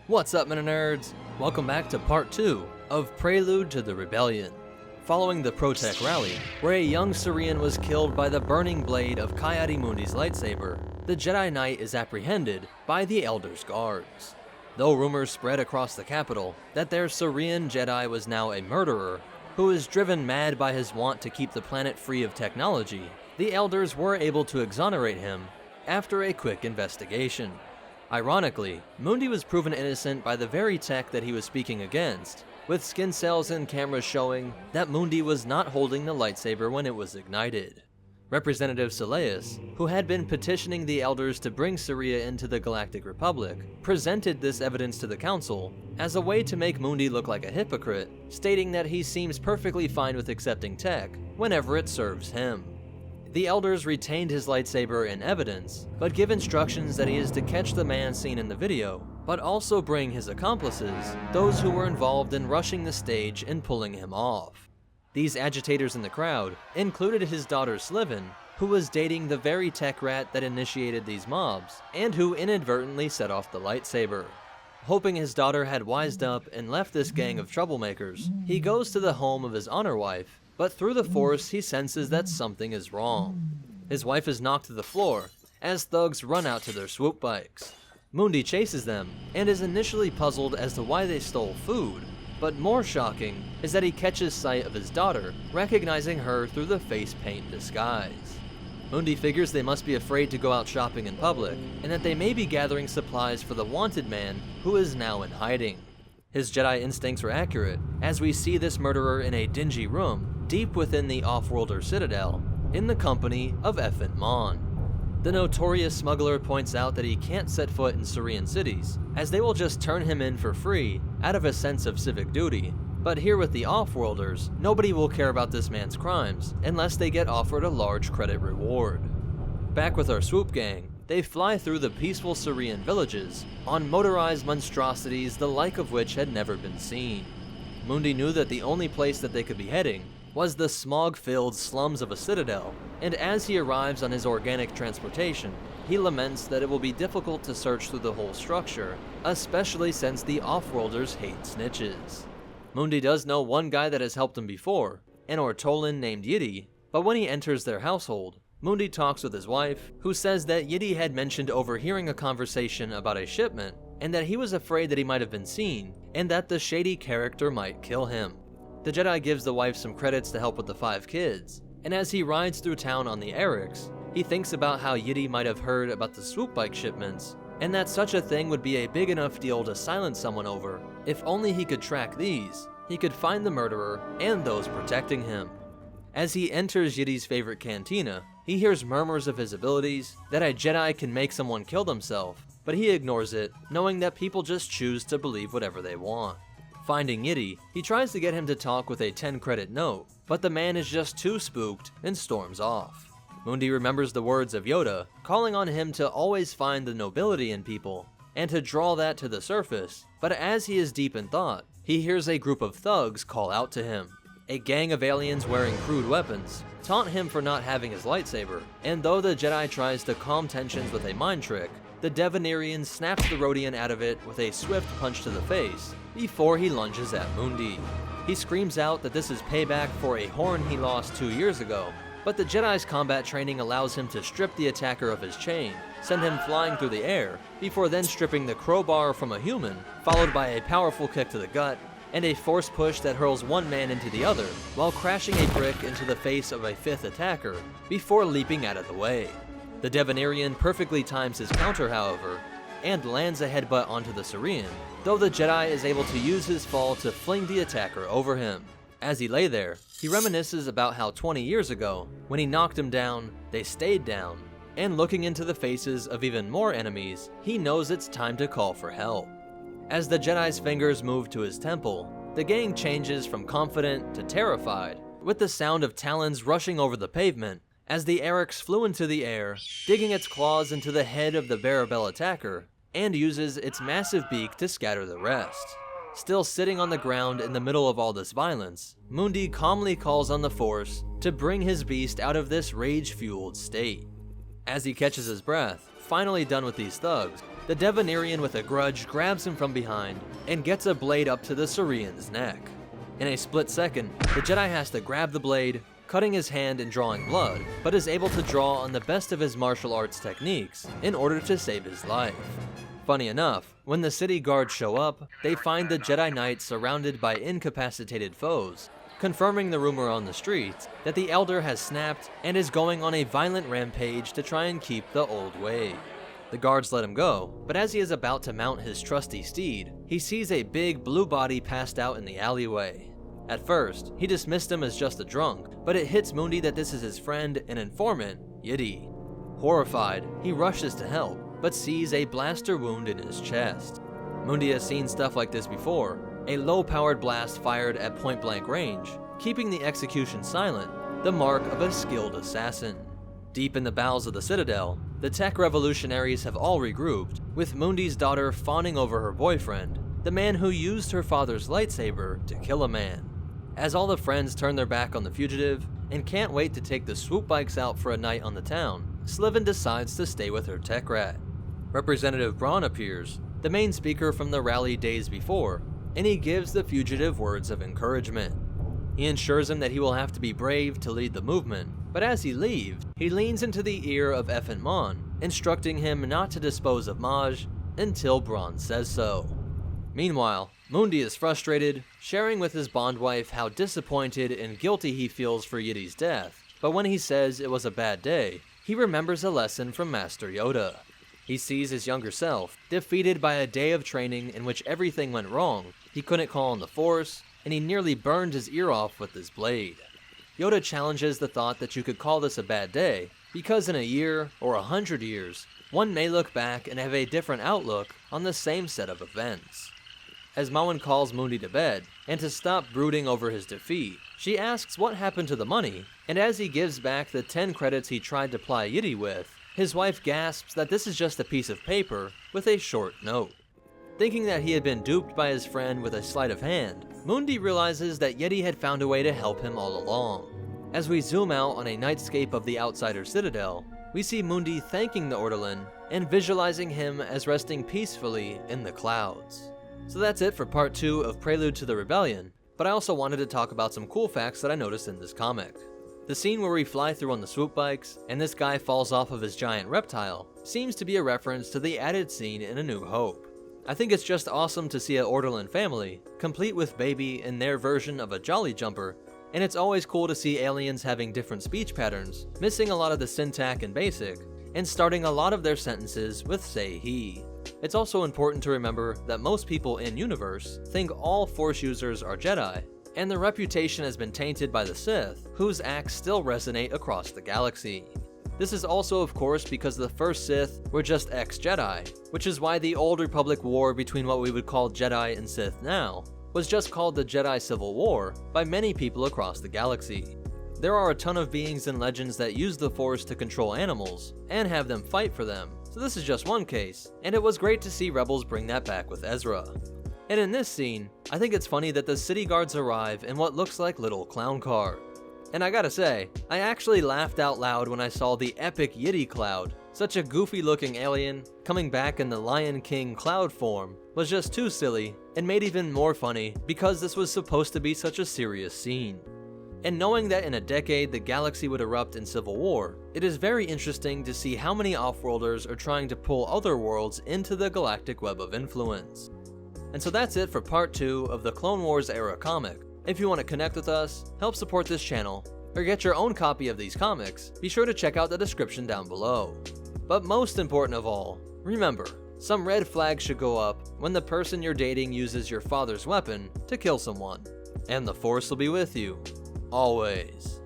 What's up, MetaNerdz? Welcome back to part 2 of Prelude to the Rebellion. Following the Protech rally, where a young Cerean was killed by the burning blade of Ki-Adi-Mundi's lightsaber, the Jedi Knight is apprehended by the Elder's guards. Though rumors spread across the capital that their Cerean Jedi was now a murderer, who is driven mad by his want to keep the planet free of technology, the Elders were able to exonerate him after a quick investigation. Ironically, Mundi was proven innocent by the very tech that he was speaking against, with skin cells and cameras showing that Mundi was not holding the lightsaber when it was ignited. Representative Celia, who had been petitioning the Elders to bring Cerea into the Galactic Republic, presented this evidence to the Council as a way to make Mundi look like a hypocrite, stating that he seems perfectly fine with accepting tech whenever it serves him. The Elders retained his lightsaber in evidence, but give instructions that he is to catch the man seen in the video, but also bring his accomplices, those who were involved in rushing the stage and pulling him off. These agitators in the crowd included his daughter Slivin, who was dating the very tech rat that initiated these mobs, and who inadvertently set off the lightsaber. Hoping his daughter had wised up and left this gang of troublemakers, he goes to the home of his honor wife, but through the Force he senses that something is wrong. His wife is knocked to the floor as thugs run out to their swoop bikes. Mundi chases them and is initially puzzled as to why they stole food, but more shocking is that he catches sight of his daughter, recognizing her through the face paint disguise. Mundi figures they must be afraid to go out shopping in public, and that they may be gathering supplies for the wanted man who is now in hiding. His Jedi instincts were accurate, as we see this murderer in a dingy room deep within the Offworlder Citadel, in the company of Effin Mon. The notorious smuggler points out that he can't set foot in Cerean cities, as they will just turn him in for free out of a sense of civic duty. But here with the Offworlders, nobody will care about this man's crimes unless they get offered a large credit reward. Back with our swoop gang, they fly through the peaceful Cerean villages on motorized monstrosities the like of which had never been seen. Mundi knew that the only place that they could be heading was the smog-filled slums of a citadel, and as he arrives on his organic transportation, he laments that it will be difficult to search through the whole structure, especially since the Offworlders hate snitches. Mundi does know one guy that has helped him before, an Ortolan named Yidi, but when he enters their household, Mundi talks with his wife, who says that Yidi had mentioned overhearing a conversation about a shipment, and that he was afraid that he might have been seen, and that the shady character might kill him. The Jedi gives the wife some credits to help with the 5 kids, and as he rides through town on the Eriks, he thinks about how Yidi might have heard about the swoop bike shipments, and that such a thing would be a big enough deal to silence someone over. If only he could track these, he could find the murderer and those protecting him. As he enters Yidi's favorite cantina, he hears murmurs of his abilities, that a Jedi can make someone kill themselves, but he ignores it, knowing that people just choose to believe whatever they want. Finding Yidi, he tries to get him to talk with a 10-credit note, but the man is just too spooked and storms off. Mundi remembers the words of Yoda, calling on him to always find the nobility in people, and to draw that to the surface, but as he is deep in thought, he hears a group of thugs call out to him. A gang of aliens wearing crude weapons taunt him for not having his lightsaber, and though the Jedi tries to calm tensions with a mind trick, the Devanirian snaps the Rodian out of it with a swift punch to the face before he lunges at Mundi. He screams out that this is payback for a horn he lost 2 years ago, but the Jedi's combat training allows him to strip the attacker of his chain, send him flying through the air, before then stripping the crowbar from a human, followed by a powerful kick to the gut, and a force push that hurls one man into the other, while crashing a brick into the face of a 5th attacker, before leaping out of the way. The Devanirian perfectly times his counter, however, and lands a headbutt onto the Cerean, though the Jedi is able to use his fall to fling the attacker over him. As he lay there, he reminisces about how 20 years ago, when he knocked him down, they stayed down, and looking into the faces of even more enemies, he knows it's time to call for help. As the Jedi's fingers move to his temple, the gang changes from confident to terrified, with the sound of talons rushing over the pavement, as the Eriks flew into the air, digging its claws into the head of the Barabel attacker, and uses its massive beak to scatter the rest. Still sitting on the ground in the middle of all this violence, Mundi calmly calls on the Force to bring his beast out of this rage-fueled state. As he catches his breath, finally done with these thugs, the Devanirian with a grudge grabs him from behind and gets a blade up to the Cerean's neck. In a split second, the Jedi has to grab the blade, cutting his hand and drawing blood, but is able to draw on the best of his martial arts techniques in order to save his life. Funny enough, when the city guards show up, they find the Jedi Knight surrounded by incapacitated foes, confirming the rumor on the streets that the Elder has snapped and is going on a violent rampage to try and keep the old way. The guards let him go, but as he is about to mount his trusty steed, he sees a big blue body passed out in the alleyway. At first, he dismissed him as just a drunk, but it hits Mundi that this is his friend and informant, Yidi. Horrified, he rushes to help, but sees a blaster wound in his chest. Mundi has seen stuff like this before, a low-powered blast fired at point-blank range, keeping the execution silent, the mark of a skilled assassin. Deep in the bowels of the Citadel, the tech revolutionaries have all regrouped, with Mundi's daughter fawning over her boyfriend, the man who used her father's lightsaber to kill a man. As all the friends turn their back on the fugitive, and can't wait to take the swoop bikes out for a night on the town, Slivin decides to stay with her tech rat. Representative Braun appears, the main speaker from the rally days before, and he gives the fugitive words of encouragement. He ensures him that he will have to be brave to lead the movement, but as he leaves, he leans into the ear of Effin Mon, instructing him not to dispose of Maj until Braun says so. Meanwhile, Mundi is frustrated, sharing with his bond wife how disappointed and guilty he feels for Yidi's death, but when he says it was a bad day, he remembers a lesson from Master Yoda. He sees his younger self, defeated by a day of training in which everything went wrong, he couldn't call on the Force, and he nearly burned his ear off with his blade. Yoda challenges the thought that you could call this a bad day, because in a year, or 100 years, one may look back and have a different outlook on the same set of events. As Mawan calls Mundi to bed, and to stop brooding over his defeat, she asks what happened to the money, and as he gives back the 10 credits he tried to ply Yidi with, his wife gasps that this is just a piece of paper with a short note. Thinking that he had been duped by his friend with a sleight of hand, Mundi realizes that Yeti had found a way to help him all along. As we zoom out on a nightscape of the Outsider Citadel, we see Mundi thanking the Ortolan and visualizing him as resting peacefully in the clouds. So that's it for part 2 of Prelude to the Rebellion, but I also wanted to talk about some cool facts that I noticed in this comic. The scene where we fly through on the swoop bikes, and this guy falls off of his giant reptile, seems to be a reference to the added scene in A New Hope. I think it's just awesome to see an Ortolan family, complete with baby in their version of a jolly jumper, and it's always cool to see aliens having different speech patterns, missing a lot of the syntax and basic, and starting a lot of their sentences with say he. It's also important to remember that most people in universe think all Force users are Jedi, and their reputation has been tainted by the Sith, whose acts still resonate across the galaxy. This is also of course because the first Sith were just ex-Jedi, which is why the old Republic war between what we would call Jedi and Sith now was just called the Jedi Civil War by many people across the galaxy. There are a ton of beings and legends that use the Force to control animals and have them fight for them, so this is just one case, and it was great to see Rebels bring that back with Ezra. And in this scene, I think it's funny that the city guards arrive in what looks like little clown cars. And I gotta say, I actually laughed out loud when I saw the epic Yeti Cloud. Such a goofy looking alien, coming back in the Lion King cloud form, was just too silly, and made even more funny because this was supposed to be such a serious scene. And knowing that in a decade the galaxy would erupt in civil war, it is very interesting to see how many offworlders are trying to pull other worlds into the galactic web of influence. And so that's it for part 2 of the Clone Wars era comic. If you want to connect with us, help support this channel, or get your own copy of these comics, be sure to check out the description down below. But most important of all, remember, some red flags should go up when the person you're dating uses your father's weapon to kill someone. And the Force will be with you, always.